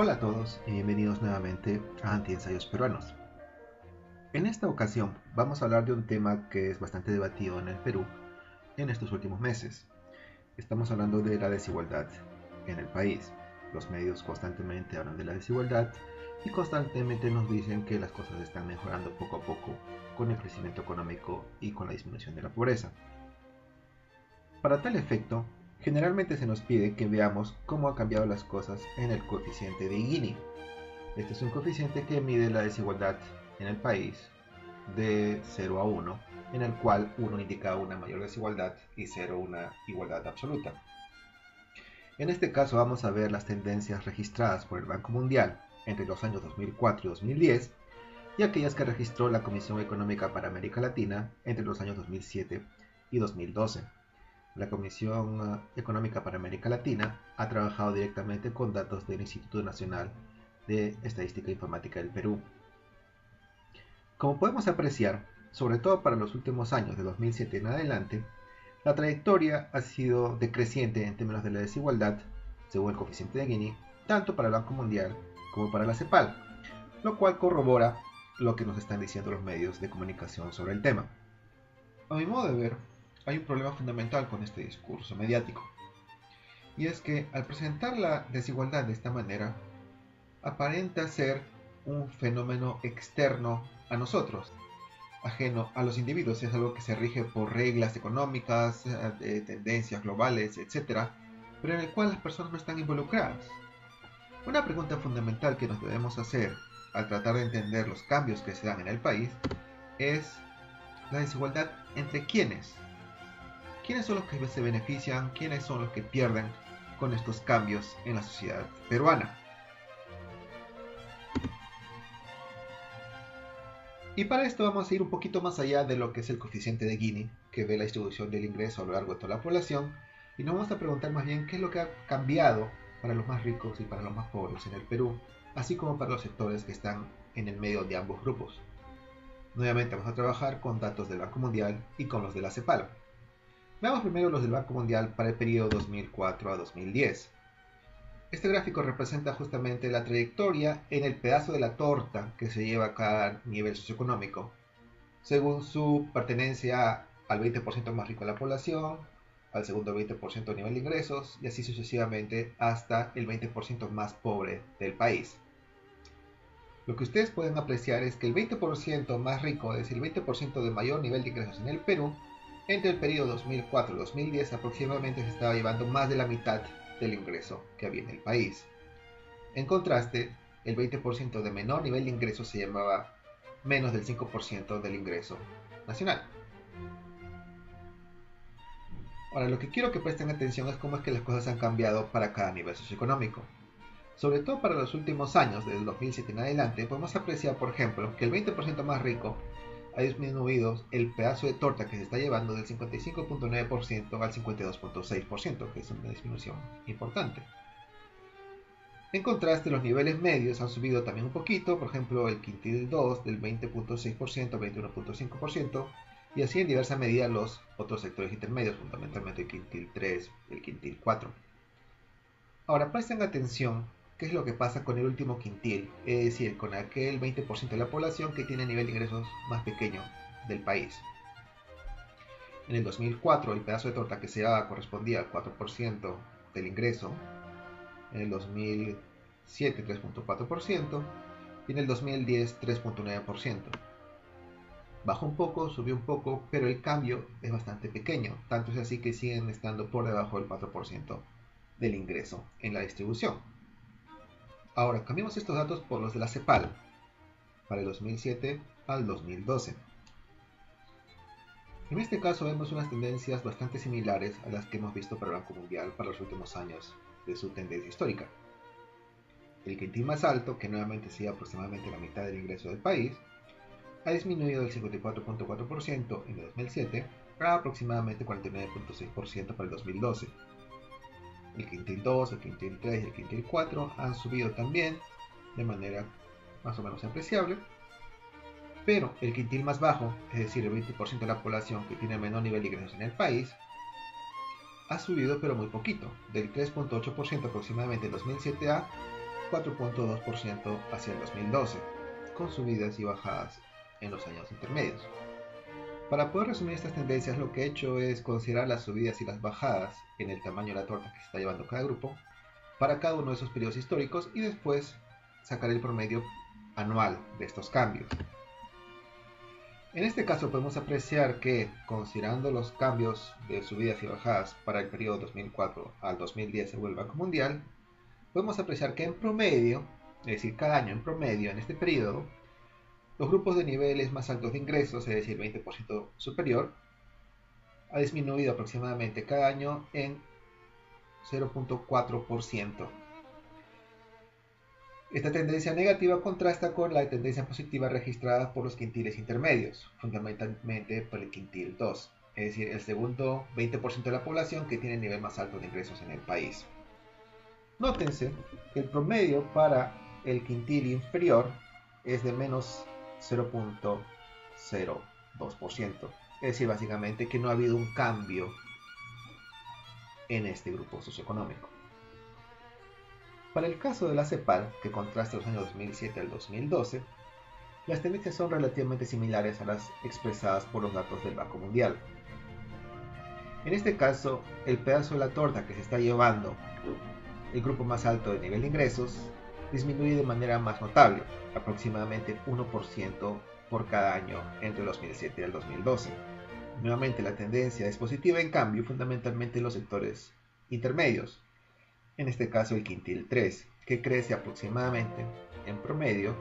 Hola a todos y bienvenidos nuevamente a Antiensayos Peruanos. En esta ocasión vamos a hablar de un tema que es bastante debatido en el Perú en estos últimos meses. Estamos hablando de la desigualdad en el país. Los medios constantemente hablan de la desigualdad y constantemente nos dicen que las cosas están mejorando poco a poco con el crecimiento económico y con la disminución de la pobreza. Para tal efecto, generalmente se nos pide que veamos cómo han cambiado las cosas en el coeficiente de Gini. Este es un coeficiente que mide la desigualdad en el país de 0 a 1, en el cual 1 indica una mayor desigualdad y 0 una igualdad absoluta. En este caso vamos a ver las tendencias registradas por el Banco Mundial entre los años 2004 y 2010 y aquellas que registró la Comisión Económica para América Latina entre los años 2007 y 2012. La Comisión Económica para América Latina ha trabajado directamente con datos del Instituto Nacional de Estadística e Informática del Perú. Como podemos apreciar, sobre todo para los últimos años de 2007 en adelante, la trayectoria ha sido decreciente en términos de la desigualdad, según el coeficiente de Gini, tanto para el Banco Mundial como para la CEPAL, lo cual corrobora lo que nos están diciendo los medios de comunicación sobre el tema. A mi modo de ver, hay un problema fundamental con este discurso mediático, y es que al presentar la desigualdad de esta manera, aparenta ser un fenómeno externo a nosotros, ajeno a los individuos. Es algo que se rige por reglas económicas, tendencias globales, etc., pero en el cual las personas no están involucradas. Una pregunta fundamental que nos debemos hacer al tratar de entender los cambios que se dan en el país es la desigualdad entre quiénes. ¿Quiénes son los que se benefician? ¿Quiénes son los que pierden con estos cambios en la sociedad peruana? Y para esto vamos a ir un poquito más allá de lo que es el coeficiente de Gini, que ve la distribución del ingreso a lo largo de toda la población, y nos vamos a preguntar más bien qué es lo que ha cambiado para los más ricos y para los más pobres en el Perú, así como para los sectores que están en el medio de ambos grupos. Nuevamente vamos a trabajar con datos del Banco Mundial y con los de la CEPAL. Veamos primero los del Banco Mundial para el periodo 2004 a 2010. Este gráfico representa justamente la trayectoria en el pedazo de la torta que se lleva a cada nivel socioeconómico, según su pertenencia al 20% más rico de la población, al segundo 20% a nivel de ingresos y así sucesivamente hasta el 20% más pobre del país. Lo que ustedes pueden apreciar es que el 20% más rico, es decir, el 20% de mayor nivel de ingresos en el Perú, entre el periodo 2004 y 2010 aproximadamente se estaba llevando más de la mitad del ingreso que había en el país. En contraste, el 20% de menor nivel de ingreso se llamaba menos del 5% del ingreso nacional. Ahora, lo que quiero que presten atención es cómo es que las cosas han cambiado para cada nivel socioeconómico. Sobre todo para los últimos años, desde el 2007 en adelante, podemos apreciar, por ejemplo, que el 20% más rico ha disminuido el pedazo de torta que se está llevando del 55.9% al 52.6%, que es una disminución importante. En contraste, los niveles medios han subido también un poquito, por ejemplo, el quintil 2 del 20.6% al 21.5%, y así en diversa medida los otros sectores intermedios, fundamentalmente el quintil 3 y el quintil 4. Ahora presten atención qué es lo que pasa con el último quintil, es decir, con aquel 20% de la población que tiene el nivel de ingresos más pequeño del país. En el 2004 el pedazo de torta que se daba correspondía al 4% del ingreso, en el 2007 3.4% y en el 2010 3.9%. Bajó un poco, subió un poco, pero el cambio es bastante pequeño, tanto es así que siguen estando por debajo del 4% del ingreso en la distribución. Ahora, cambiemos estos datos por los de la CEPAL, para el 2007 al 2012. En este caso vemos unas tendencias bastante similares a las que hemos visto para el Banco Mundial para los últimos años de su tendencia histórica. El quintil más alto, que nuevamente sigue aproximadamente la mitad del ingreso del país, ha disminuido del 54.4% en el 2007 a aproximadamente 49.6% para el 2012. El quintil 2, el quintil 3 y el quintil 4 han subido también de manera más o menos apreciable, pero el quintil más bajo, es decir, el 20% de la población que tiene el menor nivel de ingresos en el país, ha subido pero muy poquito, del 3.8% aproximadamente en 2007 a 4.2% hacia el 2012, con subidas y bajadas en los años intermedios. Para poder resumir estas tendencias, lo que he hecho es considerar las subidas y las bajadas en el tamaño de la torta que se está llevando cada grupo para cada uno de esos periodos históricos y después sacar el promedio anual de estos cambios. En este caso podemos apreciar que, considerando los cambios de subidas y bajadas para el periodo 2004 al 2010 según el Banco Mundial, podemos apreciar que en promedio, es decir, cada año en promedio en este periodo, los grupos de niveles más altos de ingresos, es decir, 20% superior, ha disminuido aproximadamente cada año en 0.4%. Esta tendencia negativa contrasta con la tendencia positiva registrada por los quintiles intermedios, fundamentalmente por el quintil 2, es decir, el segundo 20% de la población que tiene el nivel más alto de ingresos en el país. Nótense que el promedio para el quintil inferior es de menos 0.02%, es decir, básicamente que no ha habido un cambio en este grupo socioeconómico. Para el caso de la CEPAL, que contrasta los años 2007 al 2012, las tendencias son relativamente similares a las expresadas por los datos del Banco Mundial. En este caso, el pedazo de la torta que se está llevando el grupo más alto de nivel de ingresos disminuye de manera más notable, aproximadamente 1% por cada año entre el 2007 y el 2012. Nuevamente la tendencia es positiva, en cambio, fundamentalmente en los sectores intermedios, en este caso el quintil 3, que crece aproximadamente, en promedio,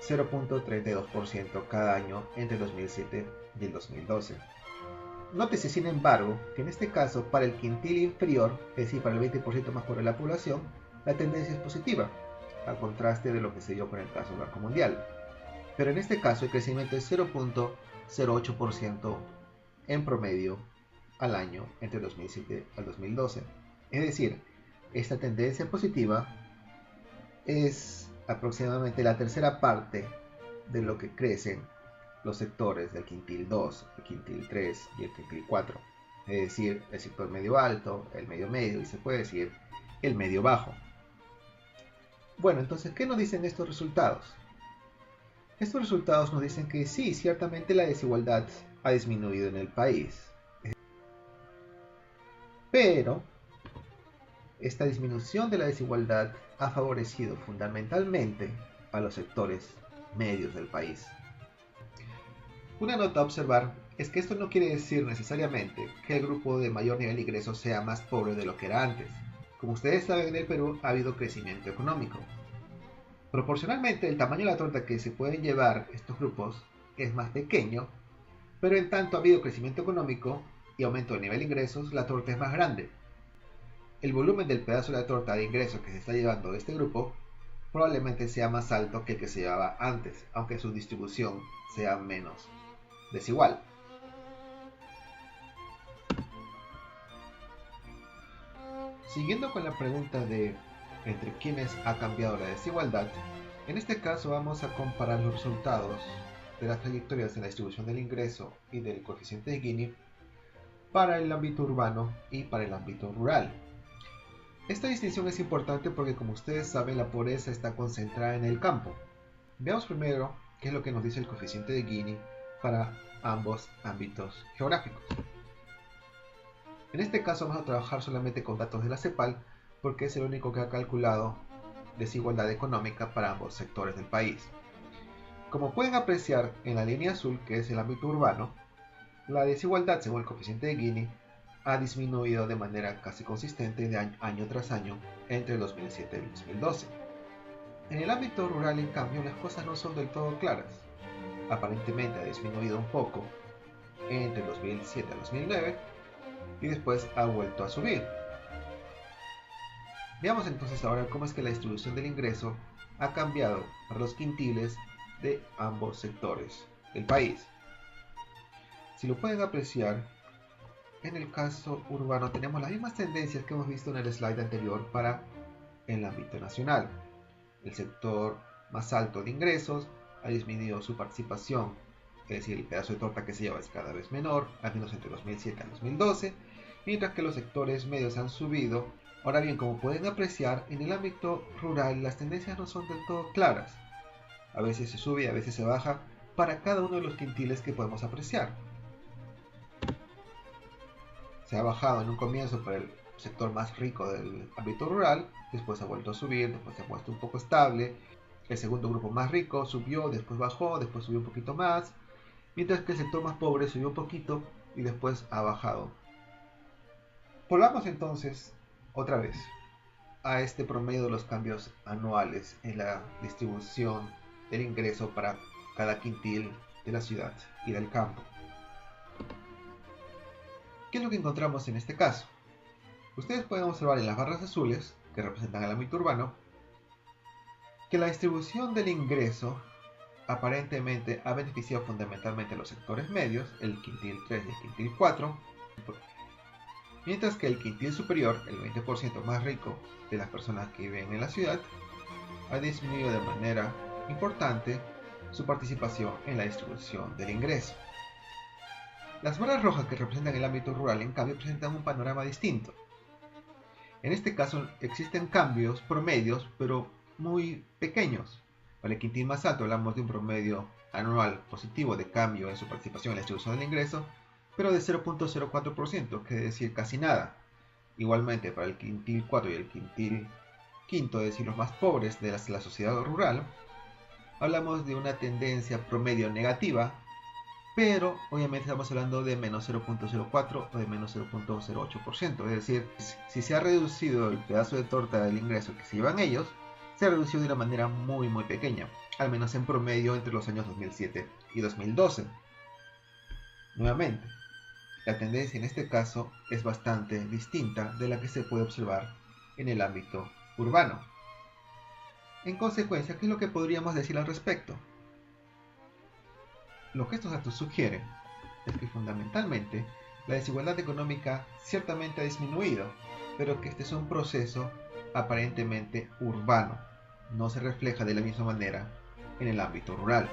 0.32% cada año entre el 2007 y el 2012. Nótese, sin embargo, que en este caso, para el quintil inferior, es decir, para el 20% más pobre de la población, la tendencia es positiva, al contraste de lo que se dio con el caso del Banco Mundial. Pero en este caso el crecimiento es 0.08% en promedio al año entre 2007 al 2012. Es decir, esta tendencia positiva es aproximadamente la tercera parte de lo que crecen los sectores del quintil 2, el quintil 3 y el quintil 4. Es decir, el sector medio alto, el medio medio y se puede decir el medio bajo. Bueno, entonces, ¿qué nos dicen estos resultados? Estos resultados nos dicen que sí, ciertamente la desigualdad ha disminuido en el país. Pero esta disminución de la desigualdad ha favorecido fundamentalmente a los sectores medios del país. Una nota a observar es que esto no quiere decir necesariamente que el grupo de mayor nivel de ingresos sea más pobre de lo que era antes. Como ustedes saben, en el Perú ha habido crecimiento económico. Proporcionalmente, el tamaño de la torta que se pueden llevar estos grupos es más pequeño, pero en tanto ha habido crecimiento económico y aumento del nivel de ingresos, la torta es más grande. El volumen del pedazo de la torta de ingresos que se está llevando este grupo probablemente sea más alto que el que se llevaba antes, aunque su distribución sea menos desigual. Siguiendo con la pregunta de entre quiénes ha cambiado la desigualdad, en este caso vamos a comparar los resultados de las trayectorias en la distribución del ingreso y del coeficiente de Gini para el ámbito urbano y para el ámbito rural. Esta distinción es importante porque, como ustedes saben, la pobreza está concentrada en el campo. Veamos primero qué es lo que nos dice el coeficiente de Gini para ambos ámbitos geográficos. En este caso vamos a trabajar solamente con datos de la CEPAL porque es el único que ha calculado desigualdad económica para ambos sectores del país. Como pueden apreciar en la línea azul, que es el ámbito urbano, la desigualdad según el coeficiente de Gini ha disminuido de manera casi consistente de año tras año entre el 2007 y el 2012. En el ámbito rural, en cambio, las cosas no son del todo claras. Aparentemente ha disminuido un poco entre el 2007 y 2009 y después ha vuelto a subir. Veamos entonces ahora cómo es que la distribución del ingreso ha cambiado para los quintiles de ambos sectores del país. Si lo pueden apreciar, en el caso urbano tenemos las mismas tendencias que hemos visto en el slide anterior para el ámbito nacional. El sector más alto de ingresos ha disminuido su participación, es decir, el pedazo de torta que se lleva es cada vez menor, al menos entre 2007 y 2012, mientras que los sectores medios han subido Ahora bien, como pueden apreciar, en el ámbito rural las tendencias no son del todo claras. A veces se sube y a veces se baja para cada uno de los quintiles que podemos apreciar. Se ha bajado en un comienzo para el sector más rico del ámbito rural, después ha vuelto a subir, después se ha puesto un poco estable. El segundo grupo más rico subió, después bajó, después subió un poquito más, mientras que el sector más pobre subió un poquito y después ha bajado. Volvamos entonces otra vez a este promedio de los cambios anuales en la distribución del ingreso para cada quintil de la ciudad y del campo. ¿Qué es lo que encontramos en este caso? Ustedes pueden observar en las barras azules, que representan el ámbito urbano, que la distribución del ingreso aparentemente ha beneficiado fundamentalmente a los sectores medios, el quintil 3 y el quintil 4, mientras que el quintil superior, el 20% más rico de las personas que viven en la ciudad, ha disminuido de manera importante su participación en la distribución del ingreso. Las barras rojas que representan el ámbito rural, en cambio, presentan un panorama distinto. En este caso existen cambios promedios, pero muy pequeños. Para el quintil más alto hablamos de un promedio anual positivo de cambio en su participación en la distribución del ingreso, pero de 0.04%, que es decir, casi nada. Igualmente para el quintil 4 y el quintil quinto, es decir, los más pobres de la sociedad rural, hablamos de una tendencia promedio negativa, pero obviamente estamos hablando de menos 0.04 o de menos 0.08%, es decir, si se ha reducido el pedazo de torta del ingreso que se llevan ellos, se ha reducido de una manera muy pequeña, al menos en promedio entre los años 2007 y 2012. Nuevamente, la tendencia en este caso es bastante distinta de la que se puede observar en el ámbito urbano. En consecuencia, ¿qué es lo que podríamos decir al respecto? Lo que estos datos sugieren es que fundamentalmente la desigualdad económica ciertamente ha disminuido, pero que este es un proceso aparentemente urbano, no se refleja de la misma manera en el ámbito rural.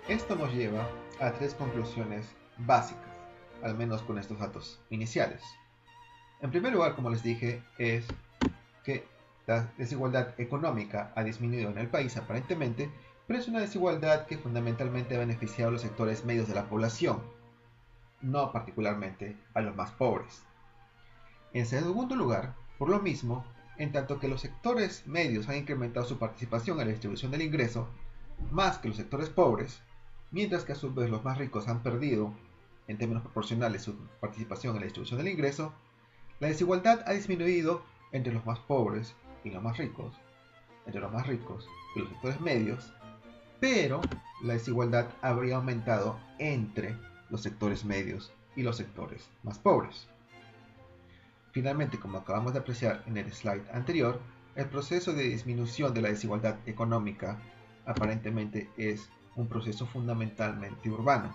Esto nos lleva a tres conclusiones básicas, al menos con estos datos iniciales. En primer lugar, como les dije, es que la desigualdad económica ha disminuido en el país aparentemente, pero es una desigualdad que fundamentalmente ha beneficiado a los sectores medios de la población, no particularmente a los más pobres. En segundo lugar, por lo mismo, en tanto que los sectores medios han incrementado su participación en la distribución del ingreso más que los sectores pobres, mientras que a su vez los más ricos han perdido, en términos proporcionales, su participación en la distribución del ingreso, la desigualdad ha disminuido entre los más pobres y los más ricos, entre los más ricos y los sectores medios, pero la desigualdad habría aumentado entre los sectores medios y los sectores más pobres. Finalmente, como acabamos de apreciar en el slide anterior, el proceso de disminución de la desigualdad económica aparentemente es un proceso fundamentalmente urbano,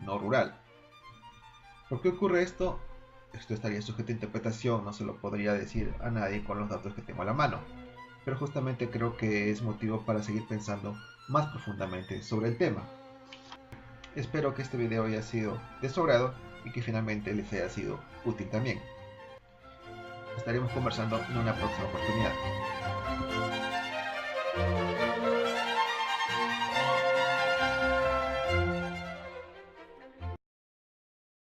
no rural. ¿Por qué ocurre esto? Esto estaría sujeto a interpretación, no se lo podría decir a nadie con los datos que tengo a la mano, pero justamente creo que es motivo para seguir pensando más profundamente sobre el tema. Espero que este video haya sido de su agrado y que finalmente les haya sido útil también. Estaremos conversando en una próxima oportunidad.